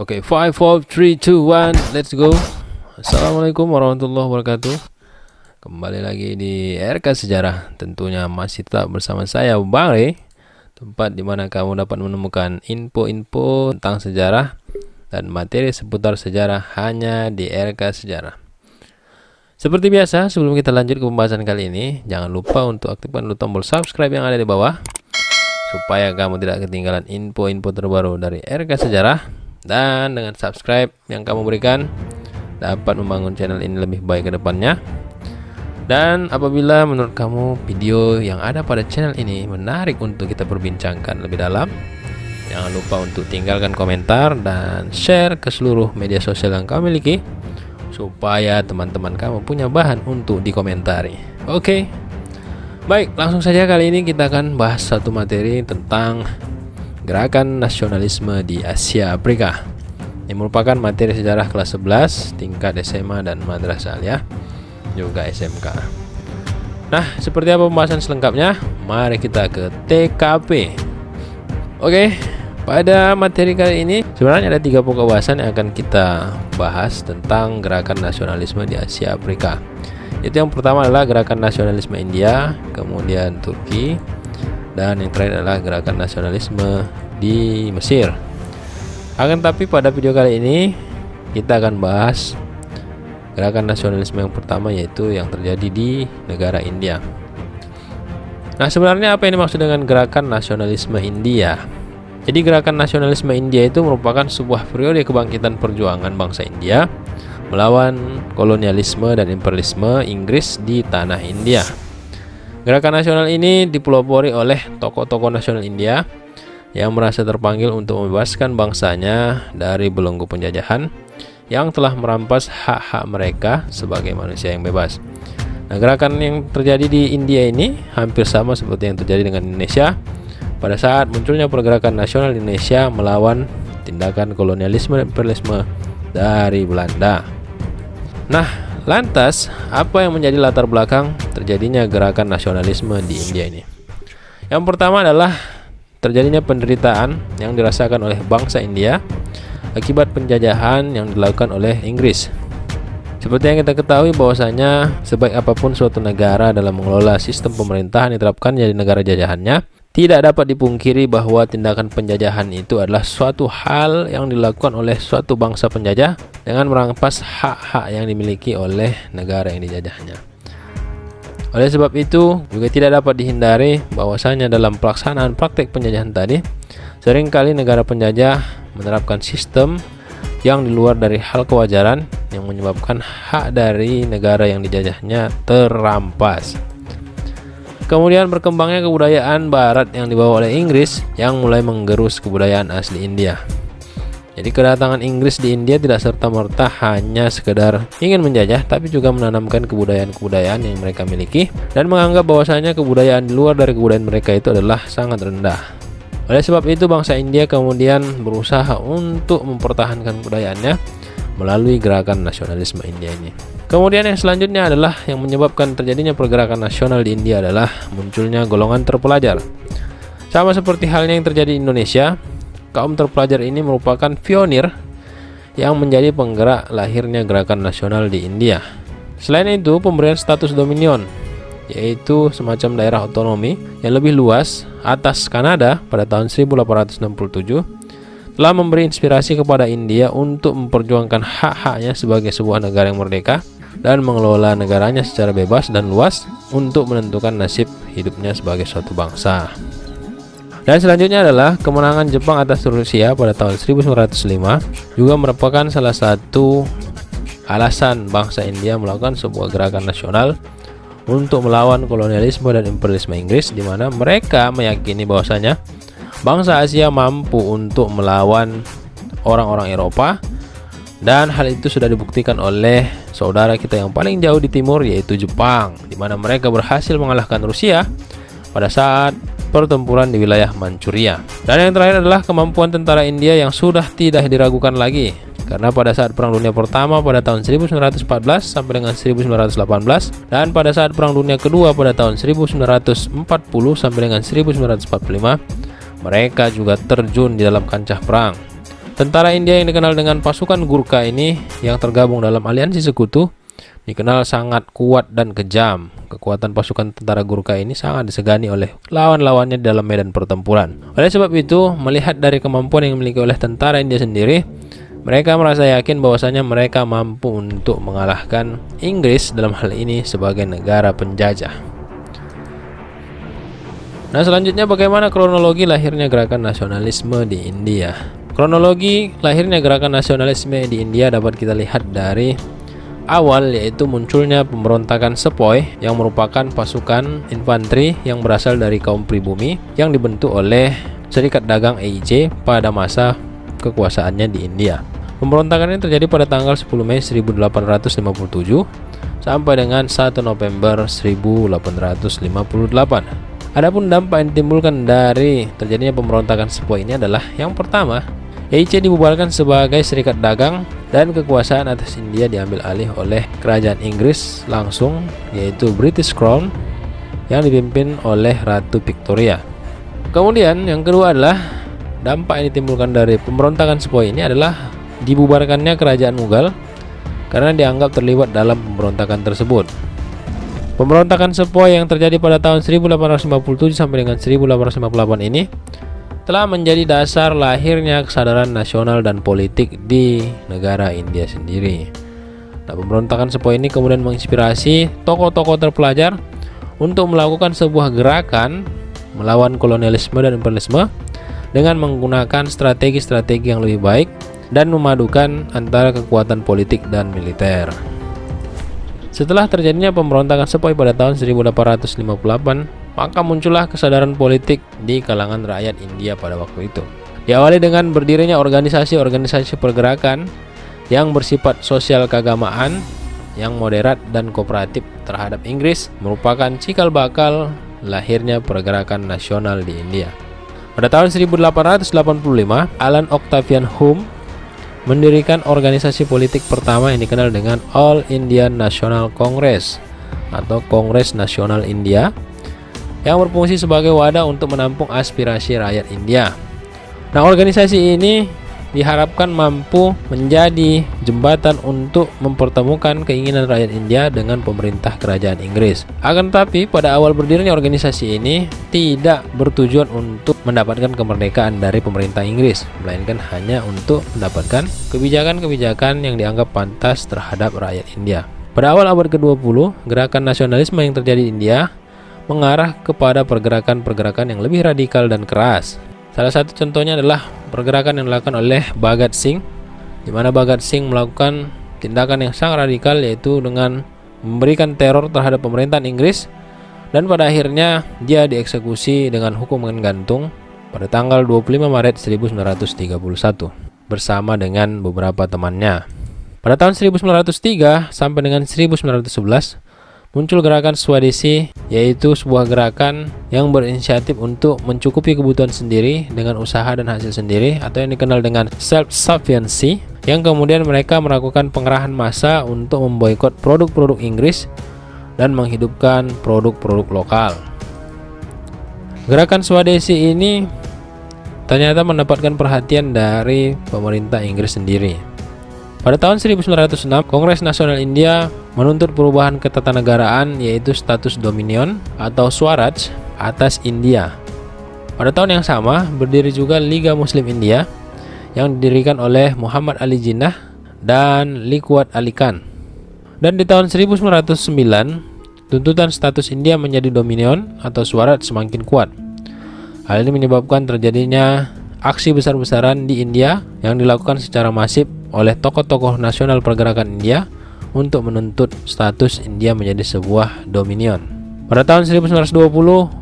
Oke, 5, 4, 3, 2, 1, let's go. Assalamualaikum warahmatullahi wabarakatuh. Kembali lagi di RK Sejarah. Tentunya masih tetap bersama saya, Bang Rey. Tempat dimana kamu dapat menemukan info-info tentang sejarah dan materi seputar sejarah hanya di RK Sejarah. Seperti biasa, sebelum kita lanjut ke pembahasan kali ini, jangan lupa untuk aktifkan dulu tombol subscribe yang ada di bawah, supaya kamu tidak ketinggalan info-info terbaru dari RK Sejarah. Dan dengan subscribe yang kamu berikan dapat membangun channel ini lebih baik ke depannya. Dan apabila menurut kamu video yang ada pada channel ini menarik untuk kita perbincangkan lebih dalam, jangan lupa untuk tinggalkan komentar dan share ke seluruh media sosial yang kamu miliki, supaya teman-teman kamu punya bahan untuk dikomentari. Oke, baik, langsung saja. Kali ini kita akan bahas satu materi tentang gerakan nasionalisme di Asia Afrika. Ini merupakan materi sejarah kelas 11 tingkat SMA dan madrasah aliyah, juga SMK. Nah, seperti apa pembahasan selengkapnya? Mari kita ke TKP. Oke, pada materi kali ini sebenarnya ada 3 pokok bahasan yang akan kita bahas tentang gerakan nasionalisme di Asia Afrika. Itu yang pertama adalah gerakan nasionalisme India, kemudian Turki, dan yang terakhir adalah gerakan nasionalisme di Mesir. Akan tapi pada video kali ini kita akan bahas gerakan nasionalisme yang pertama, yaitu yang terjadi di negara India. Nah, sebenarnya apa yang dimaksud dengan gerakan nasionalisme India? Jadi gerakan nasionalisme India itu merupakan sebuah periode kebangkitan perjuangan bangsa India melawan kolonialisme dan imperialisme Inggris di tanah India. Gerakan nasional ini dipelopori oleh tokoh-tokoh nasional India yang merasa terpanggil untuk membebaskan bangsanya dari belenggu penjajahan yang telah merampas hak-hak mereka sebagai manusia yang bebas. Nah, gerakan yang terjadi di India ini hampir sama seperti yang terjadi dengan Indonesia pada saat munculnya pergerakan nasional di Indonesia melawan tindakan kolonialisme dan imperialisme dari Belanda. Nah, lantas, apa yang menjadi latar belakang terjadinya gerakan nasionalisme di India ini? Yang pertama adalah terjadinya penderitaan yang dirasakan oleh bangsa India akibat penjajahan yang dilakukan oleh Inggris. Seperti yang kita ketahui bahwasanya sebaik apapun suatu negara dalam mengelola sistem pemerintahan yang diterapkannya di negara jajahannya, tidak dapat dipungkiri bahwa tindakan penjajahan itu adalah suatu hal yang dilakukan oleh suatu bangsa penjajah dengan merampas hak-hak yang dimiliki oleh negara yang dijajahnya. Oleh sebab itu, juga tidak dapat dihindari bahwasanya dalam pelaksanaan praktek penjajahan tadi, seringkali negara penjajah menerapkan sistem yang di luar dari hal kewajaran yang menyebabkan hak dari negara yang dijajahnya terampas. Kemudian berkembangnya kebudayaan barat yang dibawa oleh Inggris yang mulai menggerus kebudayaan asli India. Jadi kedatangan Inggris di India tidak serta-merta hanya sekedar ingin menjajah, tapi juga menanamkan kebudayaan-kebudayaan yang mereka miliki dan menganggap bahwasanya kebudayaan di luar dari kebudayaan mereka itu adalah sangat rendah. Oleh sebab itu bangsa India kemudian berusaha untuk mempertahankan kebudayaannya melalui gerakan nasionalisme India ini. Kemudian yang selanjutnya adalah yang menyebabkan terjadinya pergerakan nasional di India adalah munculnya golongan terpelajar. Sama seperti halnya yang terjadi di Indonesia, kaum terpelajar ini merupakan pionir yang menjadi penggerak lahirnya gerakan nasional di India. Selain itu, pemberian status dominion, yaitu semacam daerah otonomi yang lebih luas atas Kanada pada tahun 1867, telah memberi inspirasi kepada India untuk memperjuangkan hak-haknya sebagai sebuah negara yang merdeka dan mengelola negaranya secara bebas dan luas untuk menentukan nasib hidupnya sebagai suatu bangsa. Dan selanjutnya adalah kemenangan Jepang atas Rusia pada tahun 1905 juga merupakan salah satu alasan bangsa India melakukan sebuah gerakan nasional untuk melawan kolonialisme dan imperialisme Inggris, di mana mereka meyakini bahwasanya bangsa Asia mampu untuk melawan orang-orang Eropa, dan hal itu sudah dibuktikan oleh saudara kita yang paling jauh di timur, yaitu Jepang, di mana mereka berhasil mengalahkan Rusia pada saat pertempuran di wilayah Manchuria. Dan yang terakhir adalah kemampuan tentara India yang sudah tidak diragukan lagi, karena pada saat Perang Dunia Pertama pada tahun 1914 sampai dengan 1918, dan pada saat Perang Dunia Kedua pada tahun 1940 sampai dengan 1945, mereka juga terjun di dalam kancah perang. Tentara India yang dikenal dengan pasukan Gurkha ini yang tergabung dalam aliansi sekutu dikenal sangat kuat dan kejam. Kekuatan pasukan tentara Gurkha ini sangat disegani oleh lawan-lawannya dalam medan pertempuran. Oleh sebab itu, melihat dari kemampuan yang dimiliki oleh tentara India sendiri, mereka merasa yakin bahwasanya mereka mampu untuk mengalahkan Inggris dalam hal ini sebagai negara penjajah. Nah, selanjutnya bagaimana kronologi lahirnya gerakan nasionalisme di India? Kronologi lahirnya gerakan nasionalisme di India dapat kita lihat dari awal, yaitu munculnya pemberontakan Sepoy yang merupakan pasukan infanteri yang berasal dari kaum pribumi yang dibentuk oleh Serikat Dagang EIC pada masa kekuasaannya di India. Pemberontakan ini terjadi pada tanggal 10 Mei 1857 sampai dengan 1 November 1858. Adapun dampak yang ditimbulkan dari terjadinya pemberontakan Sepoy ini adalah yang pertama, EIC dibubarkan sebagai serikat dagang dan kekuasaan atas India diambil alih oleh kerajaan Inggris langsung, yaitu British Crown yang dipimpin oleh Ratu Victoria. Kemudian yang kedua adalah dampak yang ditimbulkan dari pemberontakan Sepoy ini adalah dibubarkannya kerajaan Mughal karena dianggap terlibat dalam pemberontakan tersebut. Pemberontakan Sepoy yang terjadi pada tahun 1857 sampai dengan 1858 ini telah menjadi dasar lahirnya kesadaran nasional dan politik di negara India sendiri. Nah, pemberontakan Sepoy ini kemudian menginspirasi tokoh-tokoh terpelajar untuk melakukan sebuah gerakan melawan kolonialisme dan imperialisme dengan menggunakan strategi-strategi yang lebih baik dan memadukan antara kekuatan politik dan militer. Setelah terjadinya pemberontakan Sepoy pada tahun 1858, maka muncullah kesadaran politik di kalangan rakyat India pada waktu itu. Diawali dengan berdirinya organisasi-organisasi pergerakan yang bersifat sosial keagamaan, yang moderat dan kooperatif terhadap Inggris, merupakan cikal bakal lahirnya pergerakan nasional di India. Pada tahun 1885, Alan Octavian Hume mendirikan organisasi politik pertama yang dikenal dengan All Indian National Congress atau Kongres Nasional India, yang berfungsi sebagai wadah untuk menampung aspirasi rakyat India. Nah, organisasi ini diharapkan mampu menjadi jembatan untuk mempertemukan keinginan rakyat India dengan pemerintah kerajaan Inggris. Akan tetapi, pada awal berdirinya organisasi ini tidak bertujuan untuk mendapatkan kemerdekaan dari pemerintah Inggris, melainkan hanya untuk mendapatkan kebijakan-kebijakan yang dianggap pantas terhadap rakyat India. Pada awal abad ke-20, gerakan nasionalisme yang terjadi di India mengarah kepada pergerakan-pergerakan yang lebih radikal dan keras. Salah satu contohnya adalah pergerakan yang dilakukan oleh Bhagat Singh, di mana Bhagat Singh melakukan tindakan yang sangat radikal, yaitu dengan memberikan teror terhadap pemerintahan Inggris, dan pada akhirnya dia dieksekusi dengan hukuman gantung pada tanggal 25 Maret 1931 bersama dengan beberapa temannya. Pada tahun 1903 sampai dengan 1911 muncul gerakan Swadesi, yaitu sebuah gerakan yang berinisiatif untuk mencukupi kebutuhan sendiri dengan usaha dan hasil sendiri, atau yang dikenal dengan self-sufficiency, yang kemudian mereka melakukan pengerahan massa untuk memboikot produk-produk Inggris dan menghidupkan produk-produk lokal. Gerakan Swadesi ini ternyata mendapatkan perhatian dari pemerintah Inggris sendiri. Pada tahun 1906, Kongres Nasional India menuntut perubahan ketatanegaraan, yaitu status dominion atau Swaraj atas India. Pada tahun yang sama, berdiri juga Liga Muslim India yang didirikan oleh Muhammad Ali Jinnah dan Liaquat Ali Khan. Dan di tahun 1909, tuntutan status India menjadi dominion atau Swaraj semakin kuat. Hal ini menyebabkan terjadinya aksi besar-besaran di India yang dilakukan secara masif oleh tokoh-tokoh nasional pergerakan India untuk menuntut status India menjadi sebuah dominion. Pada tahun 1920,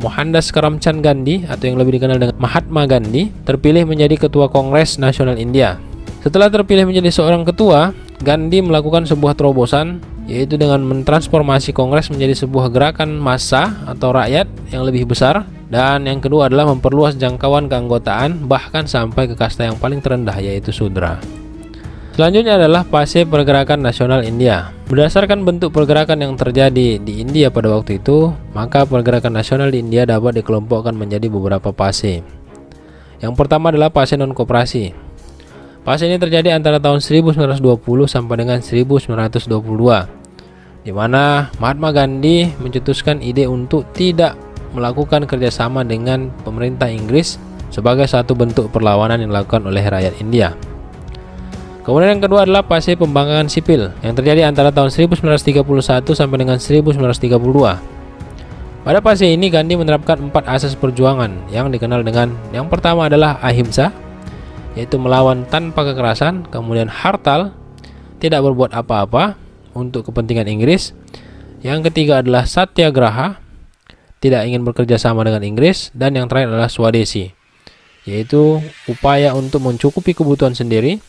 Mohandas Karamchand Gandhi atau yang lebih dikenal dengan Mahatma Gandhi terpilih menjadi ketua Kongres Nasional India. Setelah terpilih menjadi seorang ketua, Gandhi melakukan sebuah terobosan, yaitu dengan mentransformasi Kongres menjadi sebuah gerakan massa atau rakyat yang lebih besar, dan yang kedua adalah memperluas jangkauan keanggotaan bahkan sampai ke kasta yang paling terendah, yaitu Sudra. Selanjutnya adalah fase pergerakan nasional India. Berdasarkan bentuk pergerakan yang terjadi di India pada waktu itu, maka pergerakan nasional di India dapat dikelompokkan menjadi beberapa fase. Yang pertama adalah fase non-koperasi. Fase ini terjadi antara tahun 1920 sampai dengan 1922, di mana Mahatma Gandhi mencetuskan ide untuk tidak melakukan kerjasama dengan pemerintah Inggris sebagai satu bentuk perlawanan yang dilakukan oleh rakyat India. Kemudian yang kedua adalah fase pembangkangan sipil yang terjadi antara tahun 1931 sampai dengan 1932. Pada fase ini Gandhi menerapkan 4 asas perjuangan yang dikenal dengan yang pertama adalah ahimsa, yaitu melawan tanpa kekerasan, kemudian hartal, tidak berbuat apa-apa untuk kepentingan Inggris. Yang ketiga adalah satyagraha, tidak ingin bekerja sama dengan Inggris, dan yang terakhir adalah swadesi, yaitu upaya untuk mencukupi kebutuhan sendiri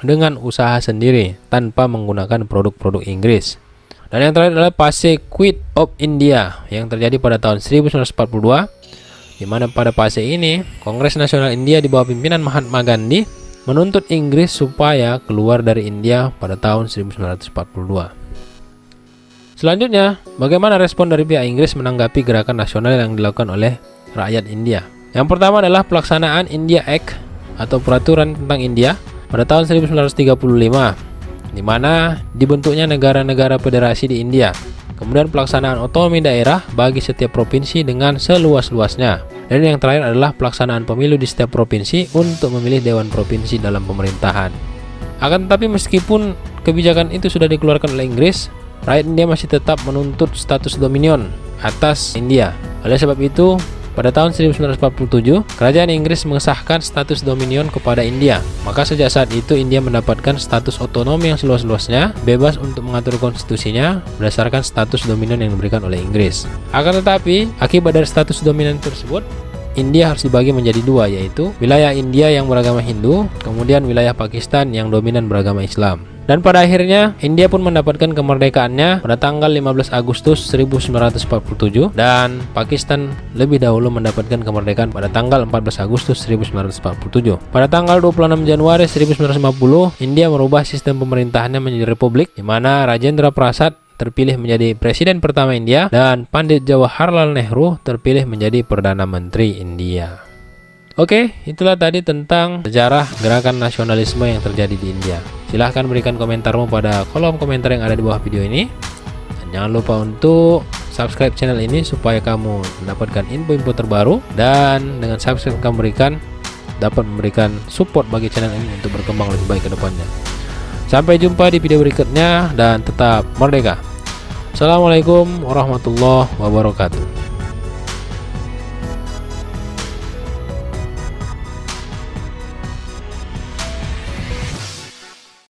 dengan usaha sendiri tanpa menggunakan produk-produk Inggris. Dan yang terakhir adalah fase Quit of India yang terjadi pada tahun 1942, di mana pada fase ini Kongres Nasional India di bawah pimpinan Mahatma Gandhi menuntut Inggris supaya keluar dari India pada tahun 1942. Selanjutnya, bagaimana respon dari pihak Inggris menanggapi gerakan nasional yang dilakukan oleh rakyat India? Yang pertama adalah pelaksanaan India Act atau peraturan tentang India pada tahun 1935, di mana dibentuknya negara-negara federasi di India. Kemudian pelaksanaan otonomi daerah bagi setiap provinsi dengan seluas-luasnya. Dan yang terakhir adalah pelaksanaan pemilu di setiap provinsi untuk memilih dewan provinsi dalam pemerintahan. Akan tetapi meskipun kebijakan itu sudah dikeluarkan oleh Inggris, rakyat India masih tetap menuntut status dominion atas India. Oleh sebab itu, pada tahun 1947, kerajaan Inggris mengesahkan status dominion kepada India. Maka sejak saat itu India mendapatkan status otonomi yang seluas-luasnya, bebas untuk mengatur konstitusinya berdasarkan status dominion yang diberikan oleh Inggris. Akan tetapi, akibat dari status dominion tersebut, India harus dibagi menjadi dua, yaitu wilayah India yang beragama Hindu, kemudian wilayah Pakistan yang dominan beragama Islam. Dan pada akhirnya India pun mendapatkan kemerdekaannya pada tanggal 15 Agustus 1947 dan Pakistan lebih dahulu mendapatkan kemerdekaan pada tanggal 14 Agustus 1947. Pada tanggal 26 Januari 1950, India merubah sistem pemerintahannya menjadi republik, di mana Rajendra Prasad terpilih menjadi presiden pertama India dan Pandit Jawaharlal Nehru terpilih menjadi Perdana Menteri India. Oke, itulah tadi tentang sejarah gerakan nasionalisme yang terjadi di India. Silahkan berikan komentarmu pada kolom komentar yang ada di bawah video ini. Dan jangan lupa untuk subscribe channel ini supaya kamu mendapatkan info-info terbaru. Dan dengan subscribe kamu dapat memberikan support bagi channel ini untuk berkembang lebih baik ke depannya. Sampai jumpa di video berikutnya dan tetap merdeka. Assalamualaikum warahmatullahi wabarakatuh.